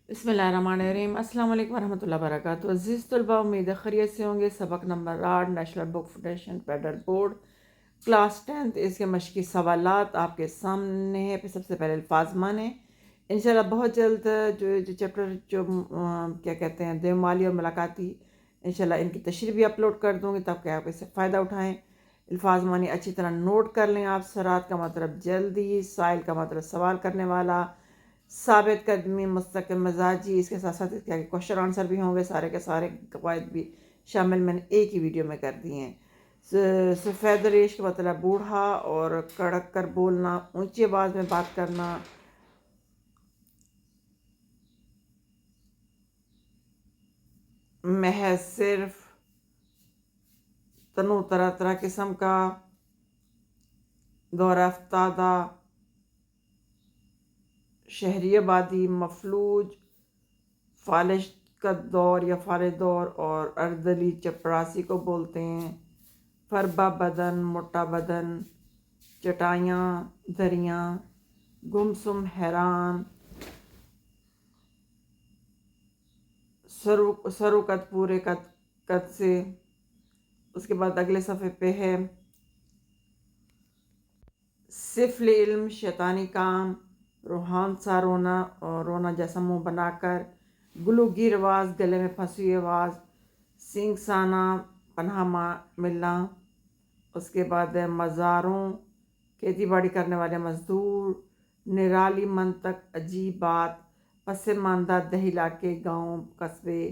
بسم اللہ الرحمن الرحیم۔ السلام علیکم ورحمۃ اللہ وبرکاتہ۔ عزیز طلباء، امید ہے خیریت سے ہوں گے۔ سبق نمبر 8 نیشنل بک فیڈریشن فیڈرل بورڈ کلاس 10 اس کے مشقی سوالات آپ کے سامنے ہیں۔ پھر سب سے پہلے الفاظ معنی انشاءاللہ بہت جلد جو چیپٹر کیا کہتے ہیں دیومالی اور ملاقاتی، انشاءاللہ ان کی تشریح بھی اپلوڈ کر دوں گی تاکہ آپ اس سے فائدہ اٹھائیں۔ الفاظ معنی اچھی طرح نوٹ کر لیں آپ۔ سرات کا مطلب جلدی، سائل کا مطلب سوال کرنے والا، ثابت قدمی، مستقل مزاجی، اس کے ساتھ ساتھ اس کے آگے کوشچن آنسر بھی ہوں گے۔ سارے کے سارے قواعد بھی شامل میں نے ایک ہی ویڈیو میں کر دی ہیں۔ سفید ریش کا مطلب بوڑھا اور کڑک کر بولنا، اونچی آواز میں بات کرنا، محض صرف، تنوع طرح طرح قسم کا، دور افتادہ، شہری آبادی، مفلوج، فالج کا دور یا فالج دور، اور اردلی چپراسی کو بولتے ہیں۔ فربا بدن، موٹا بدن، چٹائیاں، دریاں، گمسم، حیران، سرو قد، پورے قد سے۔ اس کے بعد اگلے صفحے پہ ہے سفل علم، شیطانی کام، روحان سا رونا اور رونا جیسا منہ بنا کر، گلوگیر آواز، گلے میں پھنسی ہوئی آواز، سینگ سانا، پناہ ملنا۔ اس کے بعد مزاروں، کھیتی باڑی کرنے والے مزدور، نرالی منطق، عجیب بات، پسماندہ دیہی علاقے، گاؤں، قصبے۔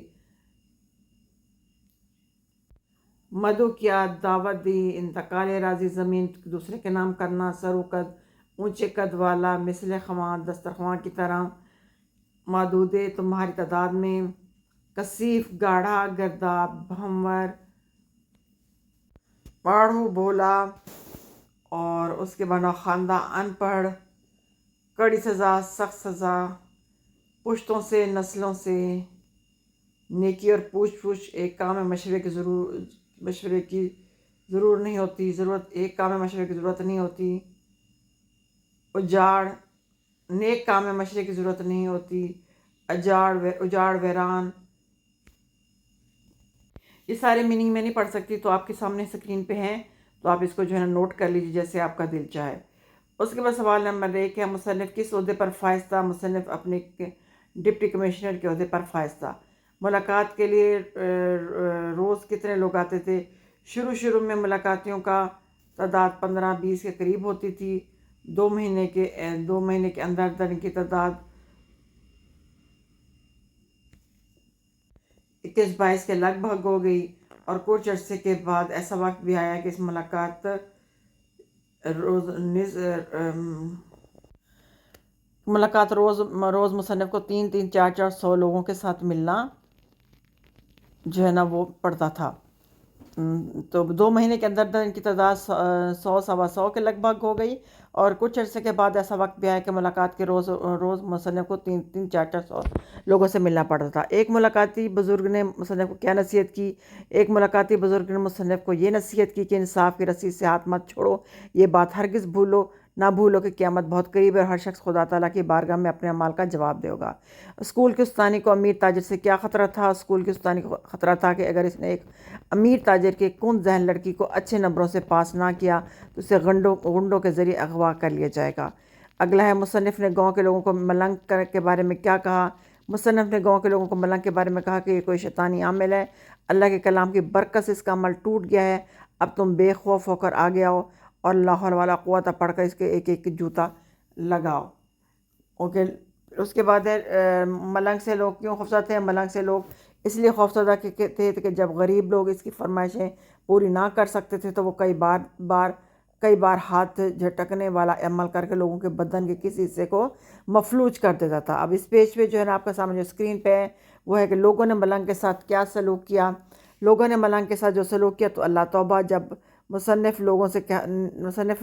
مدعو کیا، دعوت دی، انتقال راضی، زمین دوسرے کے نام کرنا، سرو قد، اونچے قد والا، مثل خواں، دسترخواں کی طرح، معدودے، تمہاری تعداد میں، کثیف، گاڑھا، گرداب، ہمور، پاڑھو، بولا، اور اس کے بعد خواندہ، ان پڑھ، کڑی سزا، سخت سزا، پشتوں سے، نسلوں سے، نیکی اور پوچھ پوچھ، ایک کام میں مشورے کی ضرور نہیں ہوتی، ایک کام میں مشورے کی ضرورت نہیں ہوتی۔ اجاڑ، نیک کام میں مشورے کی ضرورت نہیں ہوتی۔ اجاڑ، ویران۔ یہ سارے میننگ میں نہیں پڑھ سکتی تو آپ کے سامنے اسکرین پہ ہیں، تو آپ اس کو جو ہے نا نوٹ کر لیجیے جیسے آپ کا دل چاہے۔ اس کے بعد سوال نمبر 1 ہے مصنف کس عہدے پر فائز تھا؟ مصنف اپنے ڈپٹی کمشنر کے عہدے پر فائز تھا۔ ملاقات کے لیے روز کتنے لوگ آتے تھے؟ شروع میں ملاقاتیوں کا تعداد 15-20 کے قریب ہوتی تھی۔ 2 مہینے کے اندر ان کی تعداد 21-22 کے لگ بھگ ہو گئی، اور کچھ عرصے کے بعد ایسا وقت بھی آیا کہ اس ملاقات روز مصنف کو 3-3، 4-4، 100 لوگوں کے ساتھ ملنا جو ہے نا وہ پڑتا تھا۔ تو 2 مہینے کے اندر ان کی تعداد 100، 125 کے لگ بھگ ہو گئی، اور کچھ عرصے کے بعد ایسا وقت بھی آیا کہ ملاقات کے روز مصنف کو 3-3، 4-4، 100 لوگوں سے ملنا پڑتا تھا۔ ایک ملاقاتی بزرگ نے مصنف کو کیا نصیحت کی؟ ایک ملاقاتی بزرگ نے مصنف کو یہ نصیحت کی کہ انصاف کی رسی سے ہاتھ مت چھوڑو، یہ بات ہرگز نہ بھولو کہ قیامت بہت قریب ہے، اور ہر شخص خدا تعالیٰ کی بارگاہ میں اپنے اعمال کا جواب دے گا۔ اسکول کے استانی کو امیر تاجر سے کیا خطرہ تھا؟ اسکول کے استانی کو خطرہ تھا کہ اگر اس نے ایک امیر تاجر کے کن ذہن لڑکی کو اچھے نمبروں سے پاس نہ کیا تو اسے غنڈوں کے ذریعے اغوا کر لیا جائے گا۔ اگلا ہے مصنف نے گاؤں کے لوگوں کو ملنگ کے بارے میں کیا کہا؟ مصنف نے گاؤں کے لوگوں کو ملنگ کے بارے میں کہا کہ یہ کوئی شیطانی عمل ہے، اللہ کے کلام کی برکت سے اس کا عمل ٹوٹ گیا ہے، اب تم بے خوف ہو کر آگے آؤ اور لا حول ولا قوت پڑھ کر اس کے ایک ایک جوتا لگاؤ۔ اوکے۔ اس کے بعد ہے ملنگ سے لوگ کیوں خوفزدہ تھے؟ ملنگ سے لوگ اس لیے خوفزدہ تھے کہ جب غریب لوگ اس کی فرمائشیں پوری نہ کر سکتے تھے تو وہ کئی بار ہاتھ جھٹکنے والا عمل کر کے لوگوں کے بدن کے کسی حصے کو مفلوج کر دیتا تھا۔ اب اس پیج پہ جو ہے نا آپ کا سامنے جو اسکرین پہ ہے وہ ہے کہ لوگوں نے ملنگ کے ساتھ کیا سلوک کیا۔ لوگوں نے ملنگ کے ساتھ جو سلوک کیا تو اللہ توبہ، جب مصنف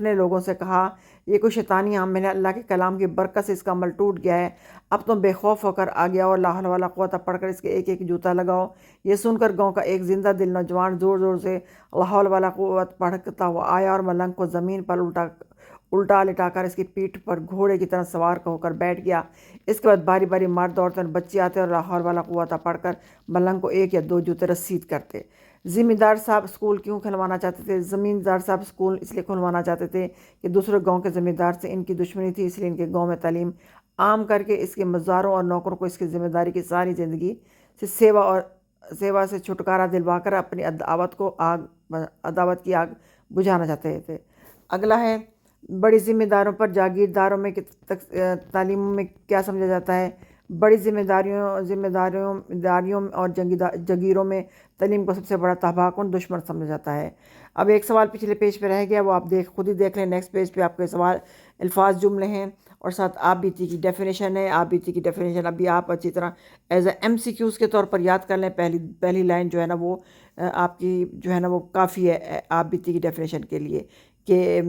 نے لوگوں سے کہا یہ کوئی شیطانی عمل ہے، اللہ کے کلام کی برکت سے اس کا عمل ٹوٹ گیا ہے، اب تم بے خوف ہو کر آگے آؤ اور لا حول ولا قوت پڑھ کر اس کے ایک ایک جوتا لگاؤ۔ یہ سن کر گاؤں کا ایک زندہ دل نوجوان زور زور سے لا حول ولا قوت پڑھتا ہوا آیا اور ملنگ کو زمین پر الٹا لٹا کر اس کی پیٹھ پر گھوڑے کی طرح سوار ہو کر بیٹھ گیا۔ اس کے بعد باری باری مرد عورتیں اور بچے آتے اور لا حول ولا قوت پڑھ کر ملنگ کو 1 یا 2 جوتے رسید کرتے۔ زمیندار صاحب اسکول کیوں کھلوانا چاہتے تھے؟ زمیندار صاحب اسکول اس لیے کھلوانا چاہتے تھے کہ دوسرے گاؤں کے زمیندار سے ان کی دشمنی تھی، اس لیے ان کے گاؤں میں تعلیم عام کر کے اس کے مزدوروں اور نوکروں کو اس کی ذمہ داری کی ساری زندگی سے سیوا سے چھٹکارا دلوا کر اپنی عداوت کی آگ بجھانا چاہتے تھے۔ اگلا ہے بڑی ذمہ داروں پر جاگیرداروں میں تعلیم میں کیا سمجھا جاتا ہے؟ بڑی ذمہ داریوں اور جگیروں میں تعلیم کو سب سے بڑا تباہ کن دشمن سمجھا جاتا ہے۔ اب ایک سوال پچھلے پیج پہ رہ گیا، وہ آپ خود ہی دیکھ لیں۔ نیکسٹ پیج پہ آپ کے سوال الفاظ جملے ہیں اور ساتھ آپ بیتی کی ڈیفینیشن ہے۔ آپ بیتی کی ڈیفینیشن ابھی آپ اچھی طرح ایز اے MCQs کے طور پر یاد کر لیں۔ پہلی لائن جو ہے نا وہ آپ کی جو ہے نا وہ کافی ہے آپ بیتی کی ڈیفینیشن کے لیے کہ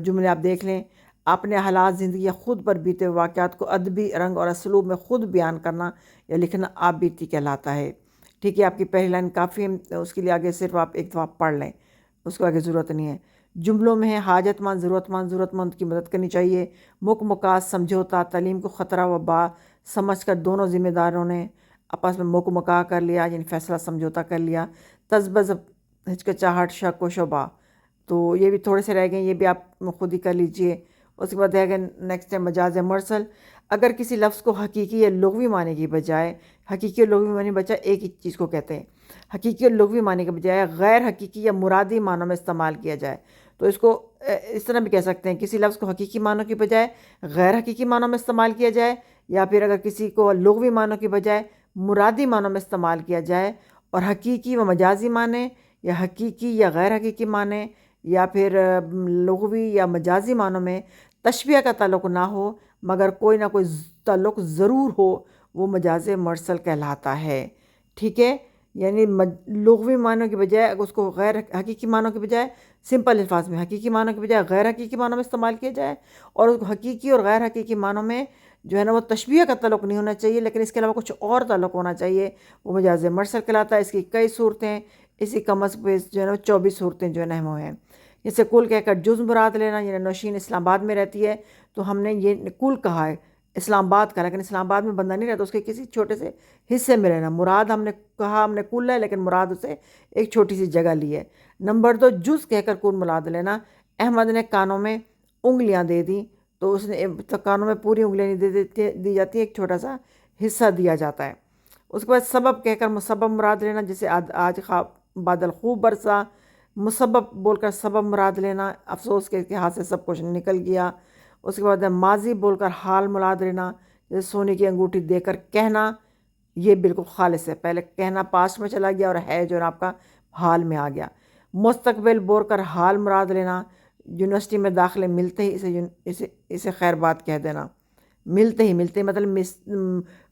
جملے آپ دیکھ لیں۔ اپنے حالات زندگی یا خود پر بیتے ہوئے واقعات کو ادبی رنگ اور اسلوب میں خود بیان کرنا یا لکھنا آپ بیتی کہلاتا ہے۔ ٹھیک ہے، آپ کی پہلی لائن کافی ہے، اس کے لیے آگے صرف آپ ایک دفعہ پڑھ لیں، اس کو آگے ضرورت نہیں ہے۔ جملوں میں ہے حاجت مند، ضرورت مند کی مدد کرنی چاہیے۔ مکاس سمجھوتا، تعلیم کو خطرہ و با سمجھ کر دونوں ذمہ داروں نے آپس میں مکا کر لیا، یعنی فیصلہ سمجھوتا کر لیا۔ تذبذب، ہچکچاہٹ، شک و شبہ، تو یہ بھی تھوڑے سے رہ گئے، یہ بھی آپ خود ہی کر لیجئے۔ اس کے بعد ہے کہ نیکسٹ ہے مجاز مرسل۔ اگر کسی لفظ کو حقیقی یا لغوی معنی کی بجائے، حقیقی اور لغوی معنی بچہ ایک ہی چیز کو کہتے ہیں، حقیقی اور لغوی معنی کے بجائے غیر حقیقی یا مرادی معنوں میں استعمال کیا جائے تو اس کو اس طرح بھی کہہ سکتے ہیں، کسی لفظ کو حقیقی معنوں کی بجائے غیر حقیقی معنوں میں استعمال کیا جائے، یا پھر اگر کسی کو لغوی معنوں کی بجائے مرادی معنوں میں استعمال کیا جائے، اور حقیقی و مجازی معنی یا حقیقی یا غیر حقیقی معنی یا پھر لغوی یا مجازی معنوں میں تشبیہ کا تعلق نہ ہو مگر کوئی نہ کوئی تعلق ضرور ہو، وہ مجاز مرسل کہلاتا ہے۔ ٹھیک ہے، یعنی لغوی معنوں کی بجائے اگر اس کو غیر حقیقی معنوں کی بجائے سمپل الفاظ میں حقیقی معنوں کی بجائے غیر حقیقی معنوں میں استعمال کیا جائے، اور اس کو حقیقی اور غیر حقیقی معنوں میں جو ہے نا وہ تشبیہ کا تعلق نہیں ہونا چاہیے، لیکن اس کے علاوہ کچھ اور تعلق ہونا چاہیے، وہ مجاز مرسل کہلاتا ہے۔ اس کی کئی صورتیں، اسی کم از بیس جو ہے نا 24 صورتیں جو ہے نا وہ ہیں۔ جیسے کل کہہ کر جز مراد لینا، یعنی نوشین اسلام آباد میں رہتی ہے تو ہم نے یہ کل کہا ہے اسلام آباد کا، لیکن اسلام آباد میں بندہ نہیں رہتا، اس کے کسی چھوٹے سے حصے میں رہنا مراد۔ ہم نے کہا ہم نے کل ہے، لیکن مراد اسے ایک چھوٹی سی جگہ لی ہے۔ نمبر 2، جز کہہ کر کل مراد لینا۔ احمد نے کانوں میں انگلیاں دے دیں تو اس نے کانوں میں پوری انگلیاں نہیں دی جاتی، ایک چھوٹا سا حصہ دیا جاتا ہے۔ اس کے بعد سبب کہہ کر مسبب مراد لینا، جیسے آج بادل خوب برسا، مسبب بول کر سبب مراد لینا، افسوس کے ہاتھ سے سب کچھ نکل گیا۔ اس کے بعد ماضی بول کر حال مراد لینا، جیسے سونے کی انگوٹھی دے کر کہنا، یہ بالکل خالص ہے، پہلے کہنا پاسٹ میں چلا گیا اور ہے جو آپ کا حال میں آ گیا۔ مستقبل بول کر حال مراد لینا، یونیورسٹی میں داخلے ملتے ہی اسے خیر بات کہہ دینا، ملتے ہی مطلب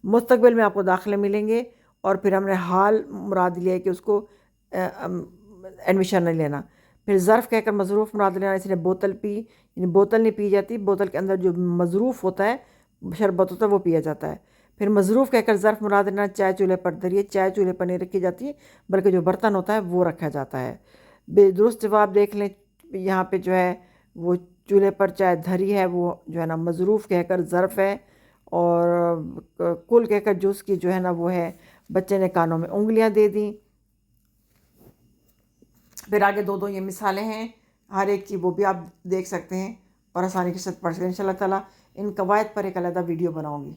مستقبل میں آپ کو داخلے ملیں گے، اور پھر ہم نے حال مراد لیا ہے کہ اس کو ایڈمیشن نہیں لینا۔ پھر ظرف کہہ کر مظروف مراد لینا، اس نے بوتل پی، یعنی بوتل نہیں پی جاتی، بوتل کے اندر جو مظروف ہوتا ہے شربت ہوتا ہے وہ پیا جاتا ہے۔ پھر مظروف کہہ کر ظرف مراد لینا، چائے چولہے پر دھریے، چائے چولہے پر نہیں رکھی جاتی ہے بلکہ جو برتن ہوتا ہے وہ رکھا جاتا ہے۔ بے درست جواب دیکھ لیں، یہاں پہ جو ہے وہ چولہے پر چائے دھری ہے، وہ جو ہے نا مظروف کہہ کر ظرف ہے، اور کل کہہ کر جز کی جو ہے نا وہ ہے بچے نے کانوں میں انگلیاں دے دیں۔ پھر آگے دو یہ مثالیں ہیں ہر ایک کی، وہ بھی آپ دیکھ سکتے ہیں اور آسانی کے ساتھ پڑھ سکتے ہیں۔ انشاءاللہ تعالیٰ ان قواعد پر ایک علیحدہ ویڈیو بناؤں گی۔